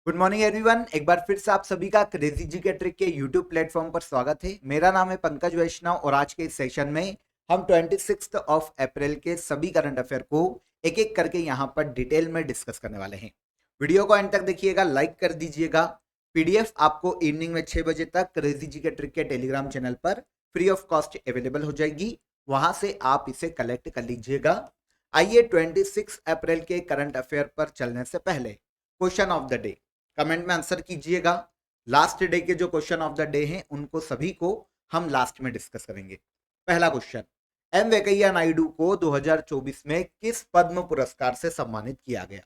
Good morning everyone. एक बार फिर से आप सभी का क्रेजी जी के ट्रिक के यूट्यूब प्लेटफॉर्म पर स्वागत है। मेरा नाम है पंकज वैष्णव और आज के इस सेशन में हम 26 ऑफ अप्रैल के सभी करंट अफेयर को एक एक करके यहाँ पर डिटेल में डिस्कस करने वाले हैं। वीडियो को एंड तक देखिएगा, लाइक कर दीजिएगा। पीडीएफ आपको इवनिंग में 6 बजे तक क्रेजी जी के ट्रिक के टेलीग्राम चैनल पर फ्री ऑफ कॉस्ट अवेलेबल हो जाएगी, वहां से आप इसे कलेक्ट कर लीजिएगा। आइए 26 अप्रैल के करंट अफेयर पर चलने से पहले question of the day comment में आंसर कीजिएगा। लास्ट डे के जो क्वेश्चन ऑफ द डे हैं उनको सभी को हम लास्ट में डिस्कस करेंगे। पहला क्वेश्चन, एम वेंकैया नायडू को 2024 में किस पद्म पुरस्कार से सम्मानित किया गया?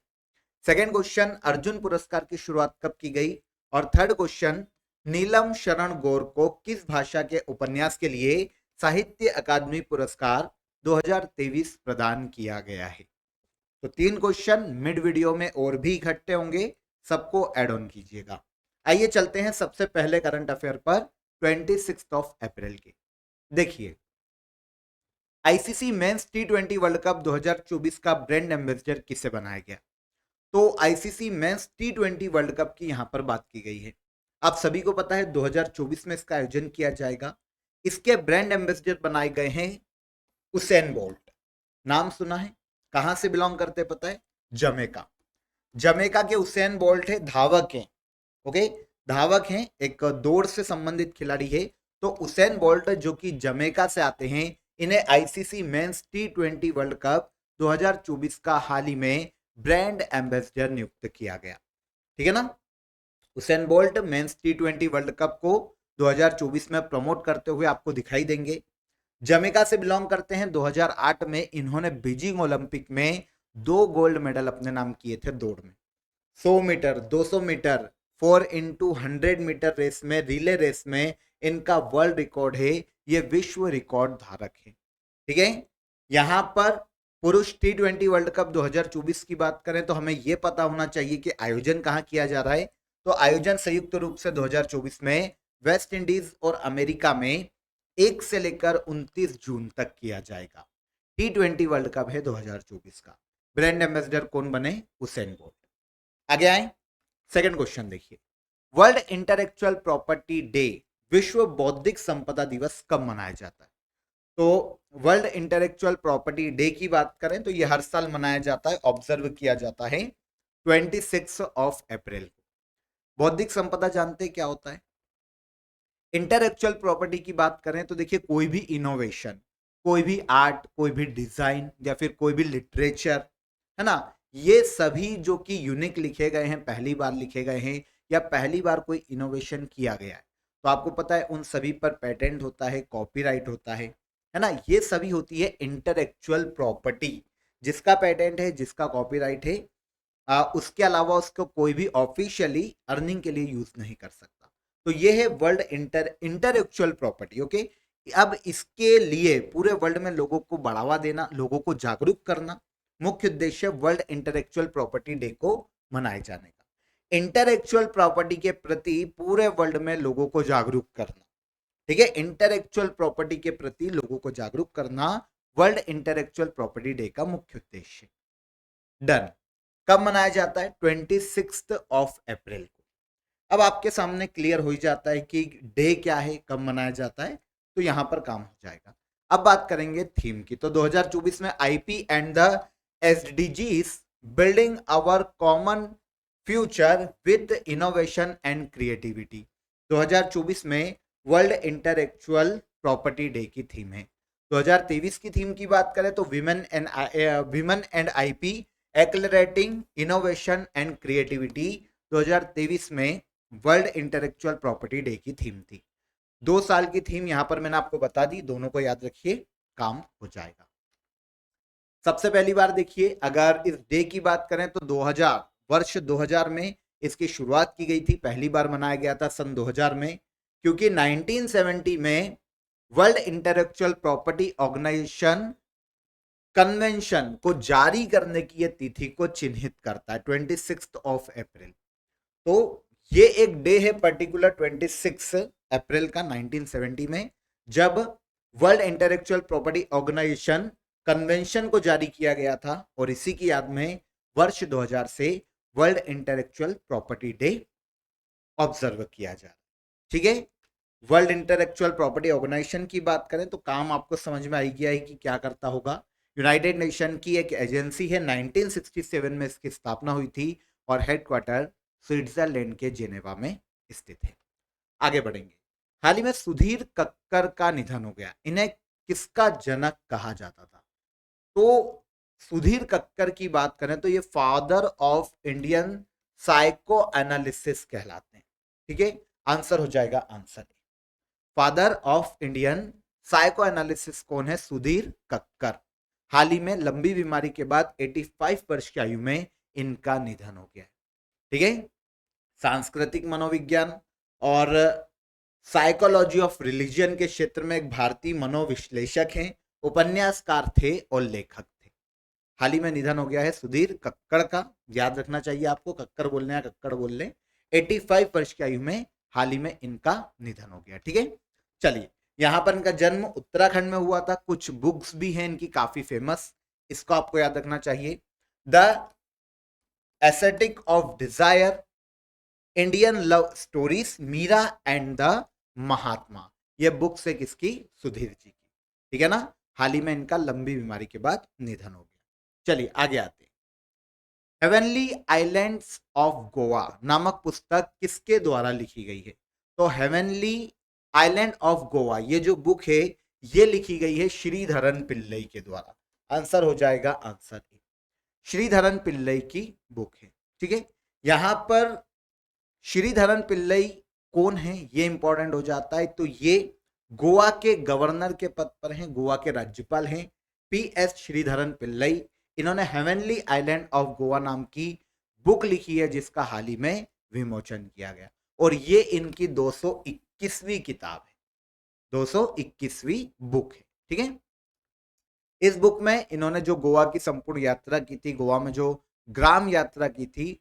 सेकंड क्वेश्चन, अर्जुन पुरस्कार की शुरुआत कब की गई? और थर्ड क्वेश्चन, नीलम शरण गौर को किस भाषा के उपन्यास के लिए साहित्य अकादमी पुरस्कार 2023 प्रदान किया गया है? तो तीन क्वेश्चन मिड वीडियो में और भी इकट्ठे होंगे, सबको ऐड ऑन कीजिएगा। आइए चलते हैं सबसे पहले करंट अफेयर पर 26 ऑफ अप्रैल के। देखिए, आईसीसी मेंस टी20 वर्ल्ड कप 2024 का ब्रांड एम्बेसडर किसे बनाया गया? तो आईसीसी मेंस टी20 वर्ल्ड कप की यहां पर बात की गई है। आप सभी को पता है 2024 में इसका आयोजन किया जाएगा। इसके ब्रांड एम्बेसडर बनाए गए हैं उसेन बोल्ट। नाम सुना है? कहां से बिलोंग करते पता है? जमैका। जमैका के उसेन बोल्ट है, धावक हैं। ओके, धावक हैं, एक दौड़ से संबंधित खिलाड़ी है। तो उसेन बोल्ट जो कि जमैका से आते हैं, इन्हें आईसीसी मेंस टी20 वर्ल्ड कप 2024 का हाल ही में ब्रांड एम्बेसडर नियुक्त किया गया। ठीक है ना? उसेन बोल्ट मेंस टी20 वर्ल्ड कप को 2024 में प्रमोट करते हुए आपको दिखाई देंगे। जमैका से बिलोंग करते हैं। 2008 में इन्होंने बीजिंग ओलंपिक में 2 गोल्ड मेडल अपने नाम किए थे दौड़ में। 100 metre, 200 metre, 4x100 metre race में, रिले रेस में इनका वर्ल्ड रिकॉर्ड है। ये विश्व रिकॉर्ड धारक है। ठीक है, यहां पर पुरुष टी20 वर्ल्ड कप 2024 की बात करें तो हमें यह पता होना चाहिए कि आयोजन कहां किया जा रहा है। तो आयोजन संयुक्त रूप से 2024 में वेस्ट इंडीज और अमेरिका में 1 से लेकर 29 जून तक किया जाएगा। टी20 वर्ल्ड कप है 2024 का। ब्रांड एम्बेसडर कौन बने? Usain bolt. आगे आए, सेकंड क्वेश्चन देखिए, वर्ल्ड इंटेलेक्चुअल प्रॉपर्टी डे, विश्व बौद्धिक संपदा दिवस कब मनाया जाता है? तो वर्ल्ड इंटेलेक्चुअल प्रॉपर्टी डे की बात करें तो यह हर साल मनाया जाता है, ऑब्जर्व किया जाता है 26 ऑफ अप्रैल को। बौद्धिक संपदा जानते हैं क्या होता है? इंटेलेक्चुअल प्रॉपर्टी की बात करें तो देखिए, कोई भी इनोवेशन, कोई भी आर्ट, कोई भी डिजाइन या फिर कोई भी लिटरेचर, है ना, ये सभी जो कि यूनिक लिखे गए हैं, पहली बार लिखे गए हैं या पहली बार कोई इनोवेशन किया गया है, तो आपको पता है उन सभी पर पेटेंट होता है, कॉपीराइट होता है ना, ये सभी होती है इंटेलेक्चुअल प्रॉपर्टी। जिसका पेटेंट है, जिसका कॉपीराइट है, उसके अलावा उसको कोई भी ऑफिशियली अर्निंग के लिए यूज नहीं कर सकता। तो ये है वर्ल्ड इंटेलेक्चुअल प्रॉपर्टी। ओके, अब इसके लिए पूरे वर्ल्ड में लोगों को बढ़ावा देना, लोगों को जागरूक करना मुख्य उद्देश्य वर्ल्ड इंटेलेक्चुअल प्रॉपर्टी डे को मनाए जाने का। इंटेलेक्चुअल प्रॉपर्टी के प्रति पूरे वर्ल्ड में लोगों को जागरूक करना। ठीक है, इंटेलेक्चुअल प्रॉपर्टी के प्रति लोगों को जागरूक करना वर्ल्ड इंटेलेक्चुअल प्रॉपर्टी डे का मुख्य उद्देश्य। डन। कब मनाया जाता है? 26 ऑफ अप्रैल को। अब आपके सामने क्लियर हो जाता है कि डे क्या है, कब मनाया जाता है, तो यहां पर काम हो जाएगा। अब बात करेंगे थीम की। तो 2024 में IP and the SDGs, building our common future with innovation and creativity, 2024 में वर्ल्ड इंटेलेक्चुअल प्रॉपर्टी डे की थीम है। 2023 की थीम की बात करें तो women and IP accelerating innovation and creativity 2023 में वर्ल्ड इंटेलेक्चुअल प्रॉपर्टी डे की थीम थी। 2 साल की थीम यहां पर मैंने आपको बता दी, दोनों को याद रखिए, काम हो जाएगा। सबसे पहली बार देखिए, अगर इस डे की बात करें तो 2000 वर्ष 2000 में इसकी शुरुआत की गई थी। पहली बार मनाया गया था सन 2000 में, क्योंकि 1970 में world intellectual property organisation convention को जारी करने की यह तिथि को चिन्हित करता है, 26 ऑफ अप्रैल। तो ये एक डे है पर्टिकुलर 26 अप्रैल का 1970 में, जब world intellectual property organisation convention को जारी किया गया था, और इसी की याद में वर्ष 2000 से world intellectual property day observe किया जा रहा है। ठीक है, वर्ल्ड इंटेलेक्चुअल प्रॉपर्टी ऑर्गेनाइजेशन की बात करें तो काम आपको समझ में आई गया है कि क्या करता होगा। यूनाइटेड नेशन की एक एजेंसी है, 1967 में इसकी स्थापना हुई थी और हेडक्वार्टर स्विट्जरलैंड के जेनेवा में स्थित है। आगे बढ़ेंगे। हाल ही में सुधीर कक्कर का निधन हो गया। इन्हें किसका जनक कहा जाता था? तो सुधीर कक्कर की बात करें तो ये father of Indian psycho analysis कहलाते हैं। ठीक है, आंसर हो जाएगा answer. Father of Indian psycho analysis कौन है? सुधीर कक्कर। हाल ही में लंबी बीमारी के बाद 85 वर्ष की आयु में इनका निधन हो गया। ठीक है, सांस्कृतिक मनोविज्ञान और साइकोलॉजी ऑफ रिलीजन के क्षेत्र में एक भारतीय मनोविश्लेषक हैं, उपन्यासकार थे और लेखक थे। हाल ही में निधन हो गया है सुधीर कक्कड़ का। याद रखना चाहिए आपको, कक्कर बोलने या कक्कड़ बोलने। 85 वर्ष की आयु में हाल ही में इनका निधन हो गया। ठीक है, चलिए, यहां पर इनका जन्म उत्तराखंड में हुआ था। कुछ बुक्स भी हैं इनकी काफी फेमस, इसको आपको याद रखना चाहिए। The aesthetic of desire, Indian love stories, Meera and the Mahatma. ये बुक्स है किसकी? सुधीर जी की। ठीक है ना, हाल ही में इनका लंबी बीमारी के बाद निधन हो गया। चलिए आगे आते हैं। हेवनली आइलैंड्स ऑफ गोवा नामक पुस्तक किसके द्वारा लिखी गई है? तो हेवनली आइलैंड ऑफ गोवा ये जो बुक है ये लिखी गई है श्रीधरन पिल्लई के द्वारा। आंसर हो जाएगा आंसर ए, श्रीधरन पिल्लई की बुक है। ठीक है, यहां पर श्रीधरन पिल्लई कौन है ये इंपॉर्टेंट हो जाता है। तो ये गोवा के गवर्नर के पद पर हैं, गोवा के राज्यपाल हैं, PS श्रीधरन पिल्लई। इन्होंने हेवनली आइलैंड ऑफ गोवा नाम की बुक लिखी है जिसका हाल ही में विमोचन किया गया और ये इनकी 221वीं किताब है, 221वीं बुक है। ठीक है, इस बुक में इन्होंने जो गोवा की संपूर्ण यात्रा की थी, गोवा में जो ग्राम यात्रा की थी,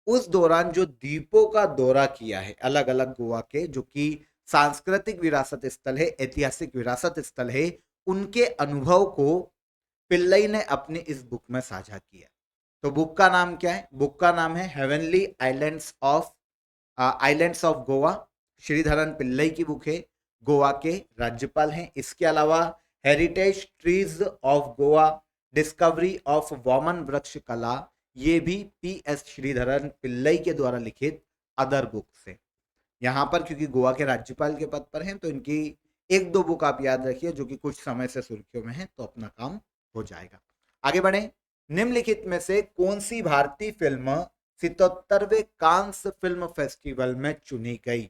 उस दौरान जो द्वीपों का दौरा किया है अलग अलग गोवा के, जो कि सांस्कृतिक विरासत स्थल है, ऐतिहासिक विरासत स्थल है, उनके अनुभव को पिल्लई ने अपनी इस बुक में साझा किया। तो बुक का नाम क्या है? बुक का नाम है heavenly islands of Goa. Sreedharan Pillai की बुक है, गोवा के राज्यपाल हैं। इसके अलावा heritage trees of Goa, discovery of Vamana Vriksha Kala, ये भी PS श्रीधरन पिल्लई के द्वारा लिखित अदर बुक्स है। यहाँ पर क्योंकि गोवा के राज्यपाल के पद पर हैं तो इनकी एक दो बुक आप याद रखिए जो कि कुछ समय से सुर्खियों में है, तो अपना काम हो जाएगा। आगे बढ़े। निम्नलिखित में से कौन सी भारतीय फिल्म 77वें कांस फिल्म फेस्टिवल में चुनी गई?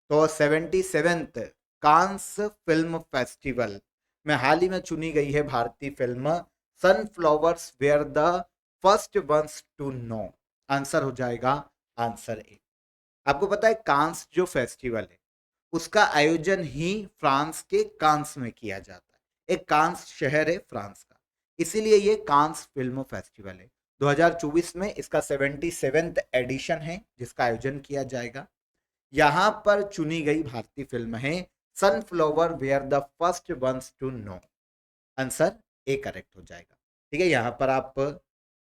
तो 77th कांस फिल्म फेस्टिवल में हाल ही में चुनी गई है भारतीय film sunflowers were the first ones to know. Answer हो जाएगा आंसर ए। आपको पता है कांस जो फेस्टिवल है उसका आयोजन ही फ्रांस के कांस में किया जाता है। एक कांस शहर है फ्रांस का, इसीलिए ये कांस फिल्म फेस्टिवल है। 2024 में इसका 77th एडिशन है जिसका आयोजन किया जाएगा। यहां पर चुनी गई भारतीय फिल्म है sunflower were the first ones to know. Answer A correct हो जाएगा। ठीक है, यहां पर आप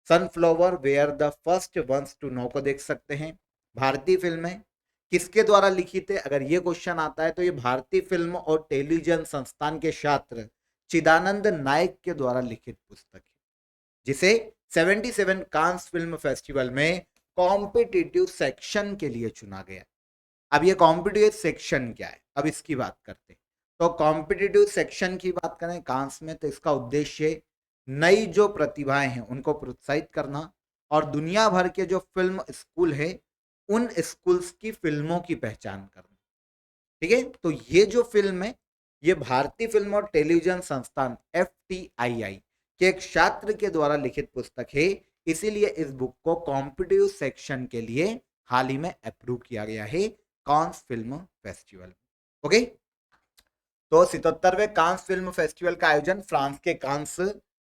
sunflower were the first ones to know को देख सकते हैं। भारतीय फिल्में किसके द्वारा लिखित है? अगर ये क्वेश्चन आता है तो ये भारतीय फिल्म और टेलीविजन संस्थान के छात्र चिदानंद नायक के द्वारा लिखित पुस्तक है, जिसे 77 कांस फिल्म फेस्टिवल में कॉम्पिटिटिव सेक्शन के लिए चुना गया। अब ये कॉम्पिटिटिव सेक्शन क्या है, अब इसकी बात करते हैं। तो कॉम्पिटिटिव सेक्शन की बात करें कांस में तो इसका उद्देश्य नई जो प्रतिभाएं हैं उनको प्रोत्साहित करना और दुनिया भर के जो फिल्म स्कूल है उन स्कूल्स की फिल्मों की पहचान करना। ठीक है, तो ये जो फिल्म है ये भारतीय फिल्म और टेलीविजन संस्थान FTII के एक छात्र के द्वारा लिखित पुस्तक है, इसीलिए इस बुक को कॉम्पिटिटिव सेक्शन के लिए हाल ही में अप्रूव किया गया है कांस फिल्म फेस्टिवल। ओके, तो 77वें कांस फिल्म फेस्टिवल का आयोजन फ्रांस के कांस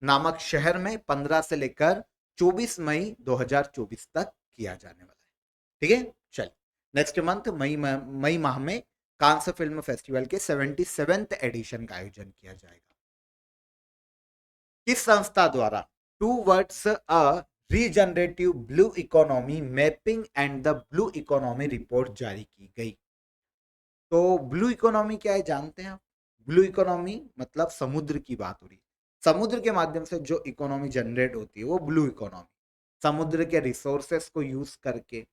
नामक शहर में 15 से लेकर 24 मई 2024 तक किया जाने वाला है। ठीक है, चल नेक्स्ट मंथ मई माह में कांस फिल्म फेस्टिवल के 77th एडिशन का आयोजन किया जाएगा। किस संस्था द्वारा towards a regenerative blue economy mapping and the blue economy report जारी की गई। तो ब्लू इकोनॉमी क्या है जानते हैं आप? ब्लू इकोनॉमी मतलब समुद्र की बात हो रही है। समुद्र के माध्यम से जो इकोनॉमी जनरेट होती है वो ब्लू इकोनॉमी। समुद्र के रिसोर्सेस को यूज करके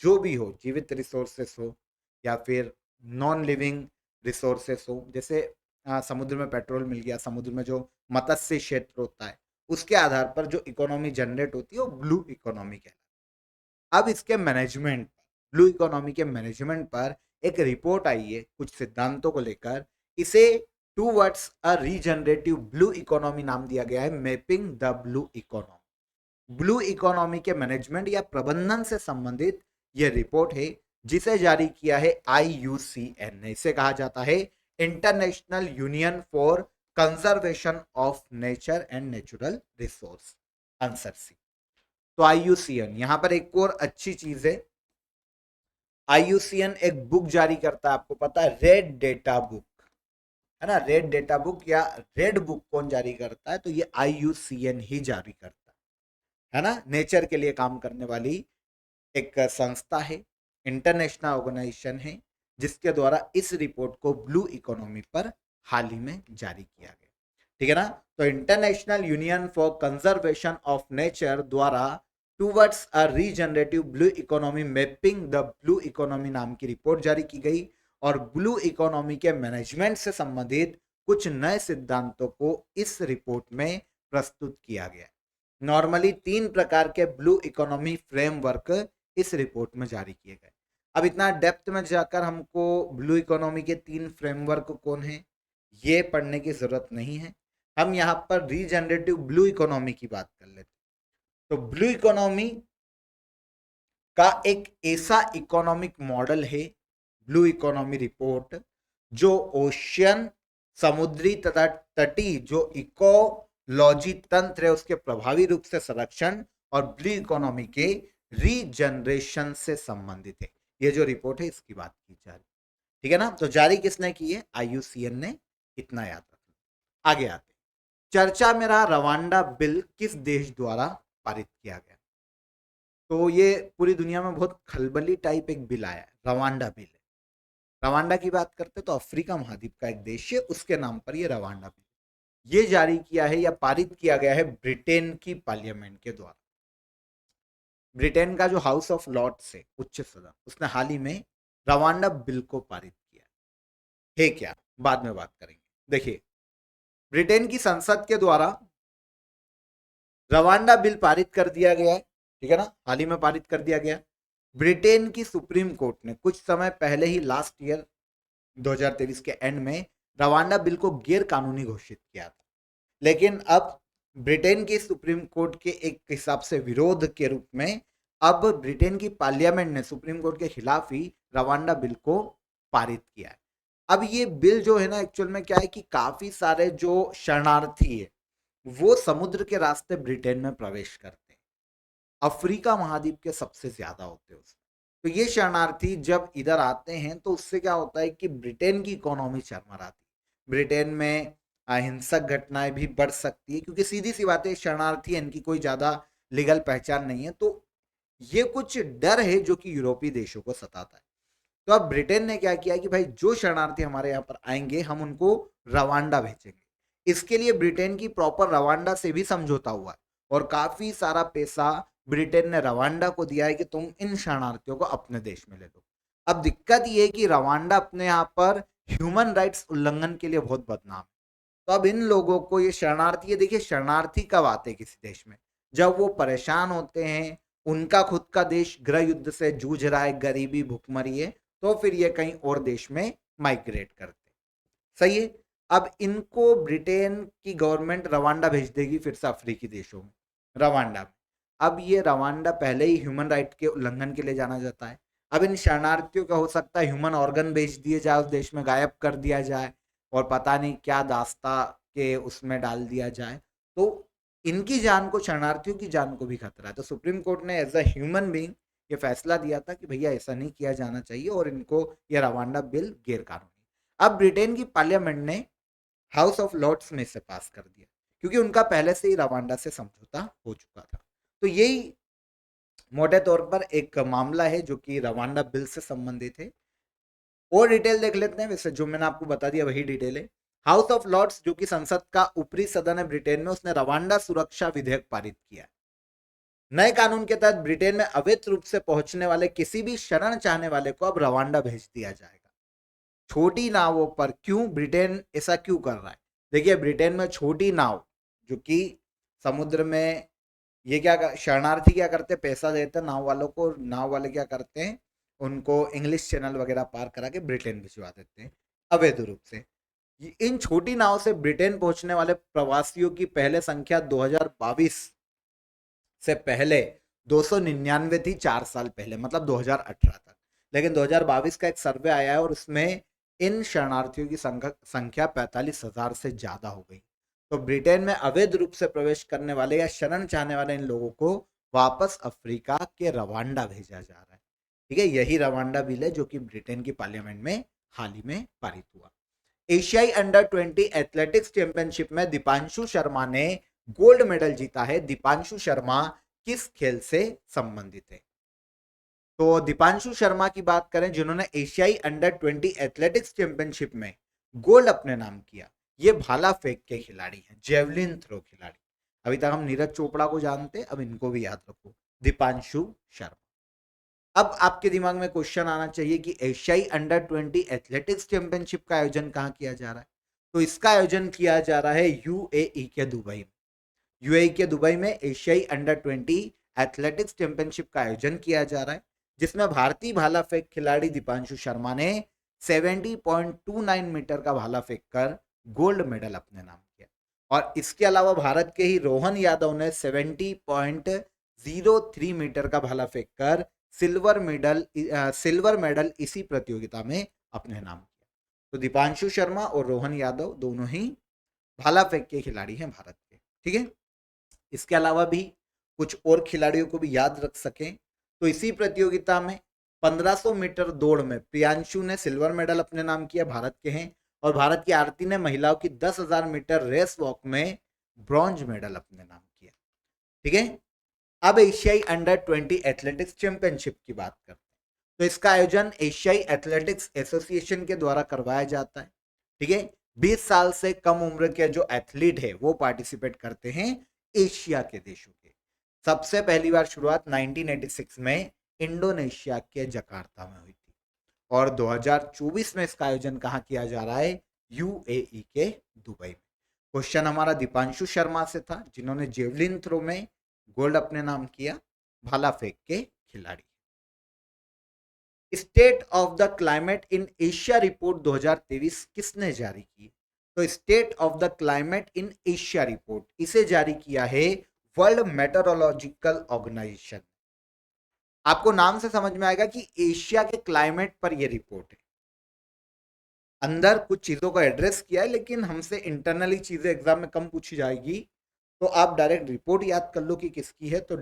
जो भी हो, जीवित रिसोर्सेस हो या फिर नॉन लिविंग रिसोर्सेस हो, जैसे समुद्र में पेट्रोल मिल गया, समुद्र में जो मत्स्य क्षेत्र होता है, उसके आधार पर जो इकोनॉमी जनरेट होती है वो ब्लू इकोनॉमी कहलाती है। अब इसके मैनेजमेंट, ब्लू इकोनॉमी के मैनेजमेंट पर एक रिपोर्ट आई है कुछ सिद्धांतों को लेकर। इसे towards a regenerative blue economy नाम दिया गया है, mapping the blue economy. Blue economy के मैनेजमेंट या प्रबंधन से संबंधित यह रिपोर्ट है, जिसे जारी किया है IUCN ने। इसे कहा जाता है international union for conservation of nature and natural resource, answer C. तो IUCN, यहां पर एक और अच्छी चीज है, IUCN एक बुक जारी करता है, आपको पता है, रेड डेटा बुक, है ना। रेड डेटा बुक या रेड बुक कौन जारी करता है? तो ये IUCN ही जारी करता है ना। नेचर के लिए काम करने वाली एक संस्था है, इंटरनेशनल ऑर्गेनाइजेशन है, जिसके द्वारा इस रिपोर्ट को ब्लू इकोनॉमी पर हाल ही में जारी किया गया, ठीक है ना। तो International union for conservation of Nature द्वारा towards a regenerative blue economy mapping the blue economy नाम की रिपोर्ट जारी की गई और ब्लू इकोनॉमी के मैनेजमेंट से संबंधित कुछ नए सिद्धांतों को इस रिपोर्ट में प्रस्तुत किया गया। नॉर्मली 3 प्रकार के ब्लू इकोनॉमी फ्रेमवर्क इस रिपोर्ट में जारी किए गए। अब इतना डेप्थ में जाकर हमको ब्लू इकोनॉमी के 3 फ्रेमवर्क कौन है ये पढ़ने की जरूरत नहीं है। हम यहाँ पर रीजनरेटिव ब्लू इकोनॉमी की बात कर लेते। तो ब्लू इकोनॉमी का एक ऐसा इकोनॉमिक मॉडल है, ब्लू इकोनॉमी रिपोर्ट, जो ओशियन, समुद्री तथा तटीय जो इकोलॉजी तंत्र है उसके प्रभावी रूप से संरक्षण और ब्लू इकोनॉमी के रीजनरेशन से संबंधित है। ये जो रिपोर्ट है इसकी बात की जा रही, ठीक है ना। तो जारी किसने की है? IUCN ने, इतना याद रखना। आगे आते, चर्चा में रहा रवांडा बिल किस देश द्वारा पारित किया गया। तो ये पूरी दुनिया में बहुत खलबली टाइप एक बिल आया है, रवांडा बिल। रवांडा की बात करते तो अफ्रीका महाद्वीप का एक देश है, उसके नाम पर ये रवांडा बिल ये जारी किया है या पारित किया गया है ब्रिटेन की पार्लियामेंट के द्वारा। ब्रिटेन का जो हाउस ऑफ लॉर्ड्स है, उच्च सदन, उसने हाल ही में रवांडा बिल को पारित किया है क्या, बाद में बात करेंगे। देखिए, ब्रिटेन की संसद के द्वारा रवांडा बिल पारित कर दिया गया है, ठीक है ना, हाल ही में पारित कर दिया गया। ब्रिटेन की सुप्रीम कोर्ट ने कुछ समय पहले ही, लास्ट ईयर 2023 के एंड में, रवांडा बिल को गैर कानूनी घोषित किया था। लेकिन अब ब्रिटेन की सुप्रीम कोर्ट के एक हिसाब से विरोध के रूप में अब ब्रिटेन की पार्लियामेंट ने सुप्रीम कोर्ट के खिलाफ ही रवांडा बिल को पारित किया है। अब ये बिल जो है ना, एक्चुअल में क्या है कि काफी सारे जो शरणार्थी है वो समुद्र के रास्ते ब्रिटेन में प्रवेश करते हैं, अफ्रीका महाद्वीप के सबसे ज्यादा होते हैं उसमें। तो ये शरणार्थी जब इधर आते हैं तो उससे क्या होता है कि ब्रिटेन की इकोनॉमी चरमराती है, ब्रिटेन में अहिंसक घटनाएं भी बढ़ सकती है, क्योंकि सीधी सी बात है, शरणार्थी है, इनकी कोई ज्यादा लीगल पहचान नहीं है। तो ये कुछ डर है जो कि यूरोपीय देशों को सताता है। तो अब ब्रिटेन ने क्या किया कि भाई जो शरणार्थी हमारे यहाँ पर आएंगे हम उनको रवांडा भेजेंगे। इसके लिए ब्रिटेन की प्रॉपर रवांडा से भी समझौता हुआ है और काफी सारा पैसा ब्रिटेन ने रवांडा को दिया है कि तुम इन शरणार्थियों को अपने देश में ले लो। अब दिक्कत ये है कि रवांडा अपने यहाँ पर ह्यूमन राइट्स उल्लंघन के लिए बहुत बदनाम है। तो अब इन लोगों को, ये शरणार्थी, देखिए शरणार्थी कब आते हैं किसी देश में? जब वो परेशान होते हैं, उनका खुद का देश गृह युद्ध से जूझ रहा है, गरीबी भुखमरी है, तो फिर ये कहीं और देश में माइग्रेट करते, सही है। अब इनको ब्रिटेन की गवर्नमेंट रवांडा भेज देगी फिर से अफ्रीकी देशों में, रवांडा में। अब ये रवांडा पहले ही ह्यूमन राइट के उल्लंघन के लिए जाना जाता है। अब इन शरणार्थियों का हो सकता है ह्यूमन ऑर्गन भेज दिए जाए, उस देश में गायब कर दिया जाए और पता नहीं क्या दास्ता के उसमें डाल दिया जाए, तो इनकी जान को, शरणार्थियों की जान को भी खतरा है। तो सुप्रीम कोर्ट ने एज अ ह्यूमन बीइंग ये फैसला दिया था कि भैया ऐसा नहीं किया जाना चाहिए और इनको ये रवांडा बिल गैर कानूनी। अब ब्रिटेन की पार्लियामेंट ने हाउस ऑफ लॉर्ड्स में से पास कर दिया, क्योंकि उनका पहले से ही रवांडा से समझौता हो चुका था। तो यही मोटे तौर पर एक मामला है जो कि रवांडा बिल से संबंधित है। और डिटेल देख लेते हैं, वैसे जो मैंने आपको बता दिया वही डिटेल है। हाउस ऑफ लॉर्ड्स जो कि संसद का ऊपरी सदन है ब्रिटेन में, उसने रवांडा सुरक्षा विधेयक पारित किया। नए कानून के तहत ब्रिटेन में अवैध रूप से पहुंचने वाले किसी भी शरण चाहने वाले को अब रवांडा भेज दिया जाएगा। छोटी नावों पर क्यों ब्रिटेन ऐसा क्यों कर रहा है? देखिए, ब्रिटेन में छोटी नाव जो कि समुद्र में, ये क्या शरणार्थी क्या करते हैं, पैसा देते हैं नाव वालों को, नाव वाले क्या करते हैं, उनको इंग्लिश चैनल वगैरह पार करा के ब्रिटेन भिजवा देते हैं अवैध रूप से। इन छोटी नाव से ब्रिटेन पहुंचने वाले प्रवासियों की पहले संख्या 2022 से पहले 299 थी, 4 साल पहले, मतलब 2018 तक। लेकिन 2022 का एक सर्वे आया है और उसमें इन शरणार्थियों की संख्या 45,000 से ज्यादा हो गई। तो ब्रिटेन में अवैध रूप से प्रवेश करने वाले या शरण चाहने वाले इन लोगों को वापस अफ्रीका के रवांडा भेजा जा रहा है। ठीक है, यही रवांडा बिल है जो कि ब्रिटेन की पार्लियामेंट में हाल ही में पारित हुआ। एशियाई अंडर 20 एथलेटिक्स चैंपियनशिप में दीपांशु शर्मा ने गोल्ड मेडल जीता है। दीपांशु शर्मा किस खेल से संबंधित है? तो दीपांशु शर्मा की बात करें, जिन्होंने एशियाई अंडर 20 एथलेटिक्स चैंपियनशिप में गोल्ड अपने नाम किया, ये भाला फेंक के खिलाड़ी हैं, जेवलिन थ्रो खिलाड़ी। अभी तक हम नीरज चोपड़ा को जानते, अब इनको भी याद रखो, दीपांशु शर्मा। अब आपके दिमाग में क्वेश्चन आना चाहिए कि एशियाई अंडर 20 एथलेटिक्स चैंपियनशिप का आयोजन कहां किया जा रहा है? तो इसका आयोजन किया जा रहा है यूएई के दुबई में। यूएई के दुबई में एशियाई अंडर 20 एथलेटिक्स चैंपियनशिप का आयोजन किया जा रहा है, जिसमें भारतीय भाला फेंक खिलाड़ी दीपांशु शर्मा ने 70.29 मीटर का भाला फेंक कर गोल्ड मेडल अपने नाम किया। और इसके अलावा भारत के ही रोहन यादव ने 70.03 मीटर का भाला फेंक कर सिल्वर मेडल इसी प्रतियोगिता में अपने नाम किया। तो दीपांशु शर्मा और रोहन यादव दोनों ही भाला फेंक के खिलाड़ी हैं भारत के। ठीक है, इसके अलावा भी कुछ और खिलाड़ियों को भी याद रख सकें तो इसी प्रतियोगिता में 1500 मीटर दौड़ में प्रियांशु ने सिल्वर मेडल अपने नाम किया, भारत के हैं। और भारत की आरती ने महिलाओं की 10,000 मीटर रेस वॉक में ब्रॉन्ज मेडल अपने नाम किया। ठीक है, अब एशियाई अंडर 20 एथलेटिक्स चैंपियनशिप की बात करते हैं। तो इसका आयोजन एशियाई एथलेटिक्स एसोसिएशन के द्वारा करवाया जाता है। ठीक है, 20 साल से कम उम्र के जो एथलीट है वो पार्टिसिपेट करते हैं एशिया के देशों के। सबसे पहली बार शुरुआत 1986 में इंडोनेशिया के जकार्ता में हुई थी और 2024 में इसका आयोजन कहां किया जा रहा है? यूएई के दुबई में। क्वेश्चन हमारा दीपांशु शर्मा से था, जिन्होंने जेवलिन थ्रो में गोल्ड अपने नाम किया, भाला फेंक के खिलाड़ी। State of the climate in Asia report 2023 किसने जारी की? तो state of the climate in Asia report, इसे जारी किया है वर्ल्ड मेट्रोलॉजिकल ऑर्गेनाइजेशन। आपको नाम से समझ में आएगा कि एशिया के क्लाइमेट पर यह रिपोर्ट है। अंदर कुछ चीजों का एड्रेस किया है, लेकिन हमसे इंटरनली चीजें एग्जाम में कम पूछी जाएगी, तो आप डायरेक्ट रिपोर्ट याद कर लो कि किसकी है। तो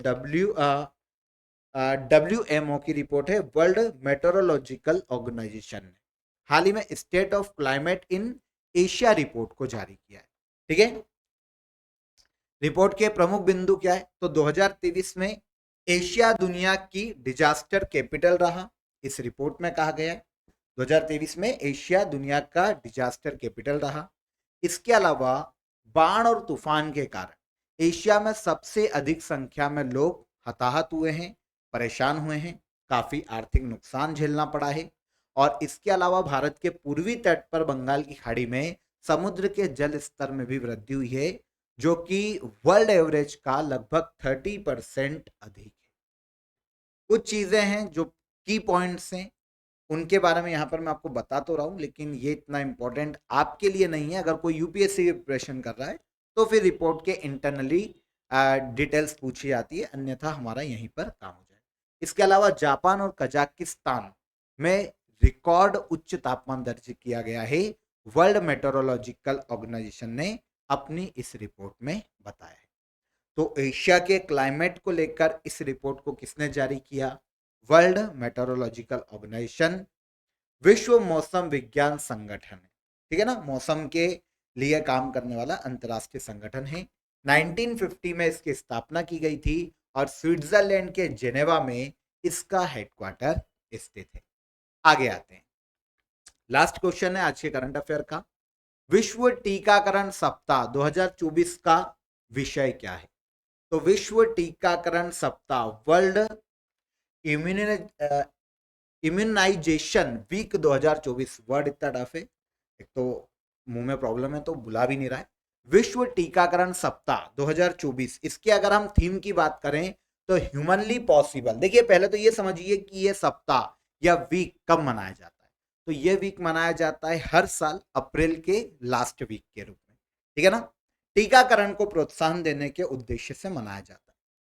WMO की रिपोर्ट है, वर्ल्ड मेट्रोलॉजिकल ऑर्गेनाइजेशन ने हाल ही में state of climate in Asia report को जारी किया है। ठीक है, रिपोर्ट के प्रमुख बिंदु क्या है? तो 2023 में एशिया दुनिया की डिजास्टर कैपिटल रहा, इस रिपोर्ट में कहा गया है। 2023 में एशिया दुनिया का डिजास्टर कैपिटल रहा। इसके अलावा बाढ़ और तूफान के कारण एशिया में सबसे अधिक संख्या में लोग हताहत हुए हैं, परेशान हुए हैं, काफी आर्थिक नुकसान झेलना पड़ा है। और इसके अलावा भारत के पूर्वी तट पर बंगाल की खाड़ी में समुद्र के जल स्तर में भी वृद्धि हुई है, जो कि वर्ल्ड एवरेज का लगभग 30% अधिक है। कुछ चीजें हैं जो की पॉइंट्स हैं, उनके बारे में यहाँ पर मैं आपको बता तो रहा हूँ, लेकिन ये इतना इंपॉर्टेंट आपके लिए नहीं है। अगर कोई यूपीएससी की प्रिपरेशन कर रहा है तो फिर रिपोर्ट के इंटरनली डिटेल्स पूछी जाती है, अन्यथा हमारा यहीं पर काम हो जाए। इसके अलावा जापान और कजाकिस्तान में रिकॉर्ड उच्च तापमान दर्ज किया गया है, वर्ल्ड मेट्रोलॉजिकल ऑर्गेनाइजेशन ने अपनी इस रिपोर्ट में बताया है। तो एशिया के क्लाइमेट को लेकर इस रिपोर्ट को किसने जारी किया? वर्ल्ड मेट्रोलॉजिकल ऑर्गेनाइजेशन, विश्व मौसम विज्ञान संगठन है। ठीक है ना, मौसम के लिए काम करने वाला अंतरराष्ट्रीय संगठन है। 1950 में इसकी स्थापना की गई थी और स्विट्जरलैंड के जेनेवा में इसका हेडक्वार्टर स्थित है। आगे आते हैं, लास्ट क्वेश्चन है आज के करंट अफेयर का। विश्व टीकाकरण सप्ताह 2024 का विषय क्या है? तो विश्व टीकाकरण सप्ताह, वर्ल्ड इम्यूनाइजेशन वीक 2024, वर्ड इतना टफ है, एक तो मुंह में प्रॉब्लम है तो बुला भी नहीं रहा है। विश्व टीकाकरण सप्ताह 2024, इसके अगर हम थीम की बात करें तो ह्यूमनली पॉसिबल। देखिए पहले तो ये समझिए कि ये सप्ताह या वीक कब मनाया जाता है, तो ये वीक मनाया जाता है हर साल अप्रैल के लास्ट वीक के रूप में, ठीक है ना। टीकाकरण को प्रोत्साहन देने के उद्देश्य से मनाया जाता है।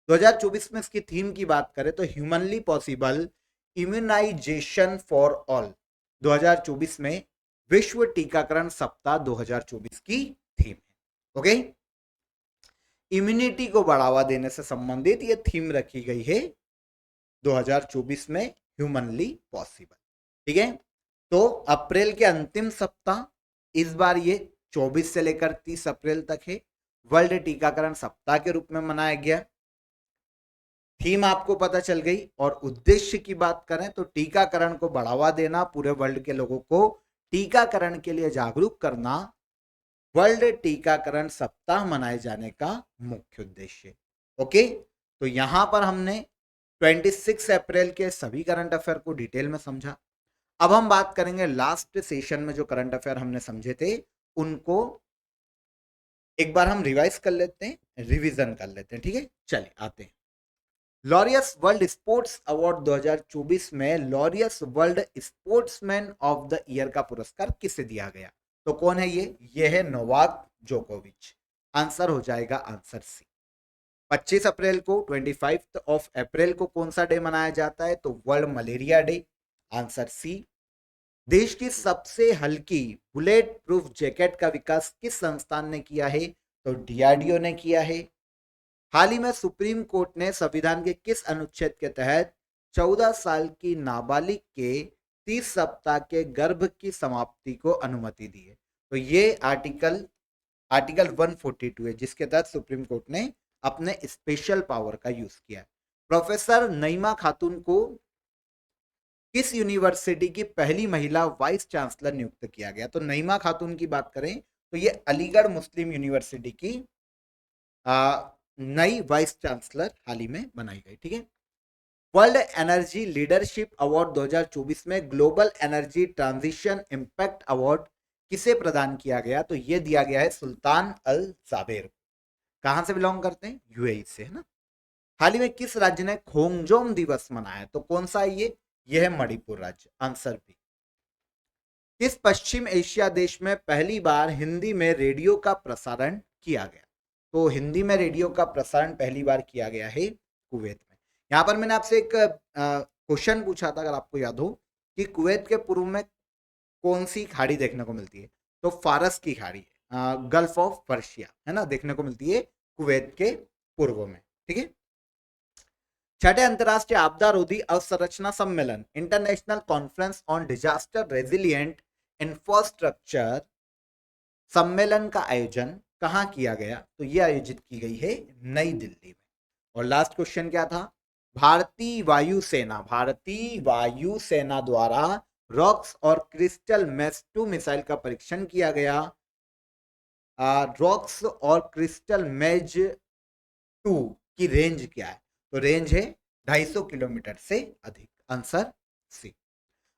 2024 में इसकी थीम की बात करें तो humanly possible immunization for all 2024 में विश्व टीकाकरण सप्ताह 2024 की थीम है। ओके, इम्यूनिटी को बढ़ावा देने से संबंधित ये थीम रखी गई है 2024 में, ह्यूमनली पॉसिबल, ठीक है। तो अप्रैल के अंतिम सप्ताह, इस बार ये 24 से लेकर 30 अप्रैल तक है, वर्ल्ड टीकाकरण सप्ताह के रूप में मनाया गया। थीम आपको पता चल गई, और उद्देश्य की बात करें तो टीकाकरण को बढ़ावा देना, पूरे वर्ल्ड के लोगों को टीकाकरण के लिए जागरूक करना वर्ल्ड टीकाकरण सप्ताह मनाए जाने का मुख्य उद्देश्य। ओके, तो यहां पर हमने 26 अप्रैल के सभी करंट अफेयर को डिटेल में समझा। अब हम बात करेंगे लास्ट सेशन में जो करंट अफेयर हमने समझे थे उनको एक बार हम रिवाइज कर लेते हैं, रिवीजन कर लेते हैं, ठीक है। चलिए आते हैं, लॉरियस वर्ल्ड स्पोर्ट्स अवार्ड 2024 में Laureus world sportsman of the year का पुरस्कार किसे दिया गया? तो कौन है ये है नोवाक जोकोविच। आंसर हो जाएगा आंसर सी। 25 अप्रैल को 25 ऑफ अप्रैल को कौन सा डे मनाया जाता है? तो world malaria day. Answer C. देश की सबसे हल्की बुलेट प्रूफ जैकेट का विकास किस संस्थान ने किया है? तो डीआरडीओ ने किया है। हाल ही में सुप्रीम कोर्ट ने संविधान के किस अनुच्छेद के तहत 14 साल की नाबालिग के 30 सप्ताह के गर्भ की समाप्ति को अनुमति दी है? तो ये आर्टिकल 142 है, जिसके तहत सुप्रीम कोर्ट ने अपने स्पेशल पावर का यूज किया। प्रोफेसर नईमा खातून को किस यूनिवर्सिटी की पहली महिला वाइस चांसलर नियुक्त किया गया? तो नईमा खातून की बात करें तो ये अलीगढ़ मुस्लिम यूनिवर्सिटी की नई वाइस चांसलर हाल ही में बनाई गई, ठीक है। वर्ल्ड एनर्जी लीडरशिप अवार्ड 2024 में global energy transition impact award किसे प्रदान किया गया? तो यह दिया गया है सुल्तान अल जाबेर। कहां से बिलोंग करते हैं? यूएई से, है ना। हाल ही में किस राज्य ने खोंगजोम दिवस मनाया? तो कौन सा है ये है मणिपुर राज्य। Answer B. किस पश्चिम एशिया देश में पहली बार हिंदी में रेडियो का प्रसारण किया गया? तो हिंदी में रेडियो का प्रसारण पहली बार किया गया है कुवैत में। यहां पर मैंने आपसे एक क्वेश्चन पूछा था, अगर आपको याद हो, कि कुवैत के पूर्व में कौन सी खाड़ी देखने को मिलती है? तो फारस की खाड़ी, गल्फ ऑफ पर्शिया, है ना, देखने को मिलती है कुवैत के पूर्व में, ठीक है। छठे अंतरराष्ट्रीय आपदा रोधी अवसंरचना सम्मेलन, international conference on disaster resilient infrastructure सम्मेलन का आयोजन कहां किया गया? तो यह आयोजित की गई है नई दिल्ली में। और लास्ट क्वेश्चन क्या था? भारतीय वायुसेना द्वारा रॉक्स और क्रिस्टल मेस 2 मिसाइल का परीक्षण किया गया। रॉक्स और क्रिस्टल मेज 2 की रेंज क्या है? तो रेंज है 250 किलोमीटर से अधिक। Answer C.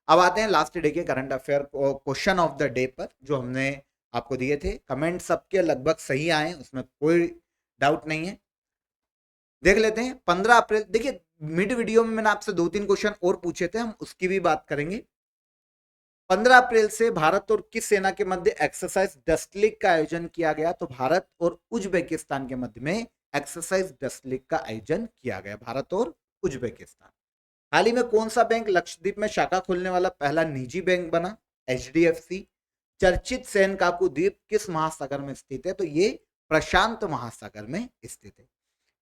अब आते हैं लास्ट डे के current affair question of the day पर, जो हमने आपको दिए थे। कमेंट सबके लगभग सही आए, उसमें कोई डाउट नहीं है। देख लेते हैं 15 अप्रैल। देखिए मिड वीडियो में मैंने आपसे 2-3 क्वेश्चन और पूछे थे, हम उसकी भी बात करेंगे। 15 अप्रैल से भारत और किस सेना के मध्य एक्सरसाइज डस्टलिक का आयोजन किया गया? तो भारत और उज्बेकिस्तान के मध्य में एक्सरसाइज डस्टलिक का आयोजन किया गया, भारत और उज्बेकिस्तान। हाल ही में कौन सा बैंक लक्षद्वीप में शाखा खोलने वाला पहला निजी बैंक बना? एचडीएफसी। चर्चित सेनकाकू द्वीप किस महासागर में स्थित है? तो ये प्रशांत महासागर में स्थित है।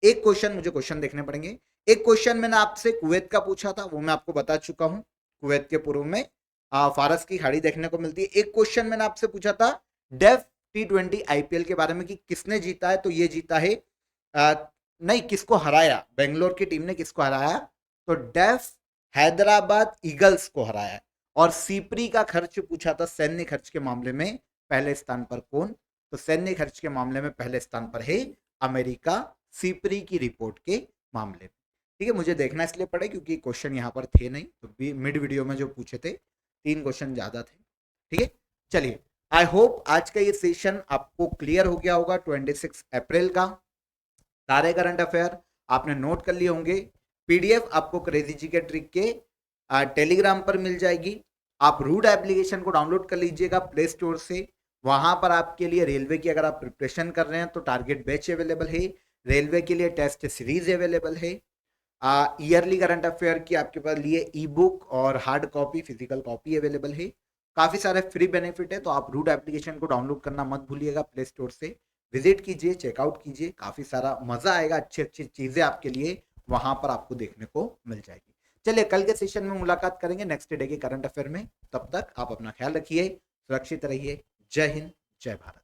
एक क्वेश्चन, मुझे क्वेश्चन देखने पड़ेंगे। एक क्वेश्चन मैंने आपसे कुवैत का पूछा था, वो मैं आपको बता चुका हूं, कुवैत के पूर्व में फारस की खाड़ी देखने को मिलती है। एक क्वेश्चन मैंने आपसे पूछा था डेफ T20 आईपीएल के बारे में कि किसने जीता है? तो ये जीता है नहीं, किसको हराया, बेंगलोर की टीम ने किसको हराया, तो डेफ हैदराबाद ईगल्स को हराया। और सीपरी का खर्च पूछा था, सैन्य खर्च के मामले में पहले स्थान पर कौन, तो सैन्य खर्च के मामले में पहले स्थान पर है अमेरिका, सीपरी की रिपोर्ट के मामले में। ठीक है, मुझे देखना इसलिए पड़े क्योंकि क्वेश्चन यहाँ पर थे नहीं, तो मिड वीडियो में जो पूछे थे 3 क्वेश्चन ज्यादा थे। ठीक है, चलिए, आई होप आज का ये सेशन आपको क्लियर हो गया होगा। 26 अप्रैल का सारे करंट अफेयर आपने नोट कर लिए होंगे। पीडीएफ आपको क्रेजी जी के ट्रिक के टेलीग्राम पर मिल जाएगी। आप रूट एप्लीकेशन को डाउनलोड कर लीजिएगा प्ले स्टोर से। वहां पर आपके लिए रेलवे की अगर आप प्रिपरेशन कर रहे हैं तो टारगेट बैच अवेलेबल है, रेलवे के लिए टेस्ट सीरीज अवेलेबल है, ईयरली करंट अफेयर की आपके पास लिए ई बुक और hard copy, physical copy available है। काफी सारे फ्री बेनिफिट है, तो आप रूट एप्लीकेशन को डाउनलोड करना मत भूलिएगा प्ले स्टोर से। विजिट कीजिए, चेकआउट कीजिए, काफी सारा मजा आएगा, अच्छी अच्छी चीजें आपके लिए वहां पर आपको देखने को मिल जाएगी। चलिए, कल के सेशन में मुलाकात करेंगे नेक्स्ट डे के करंट अफेयर में। तब तक आप अपना ख्याल रखिए, सुरक्षित रहिए। जय हिंद, जय भारत।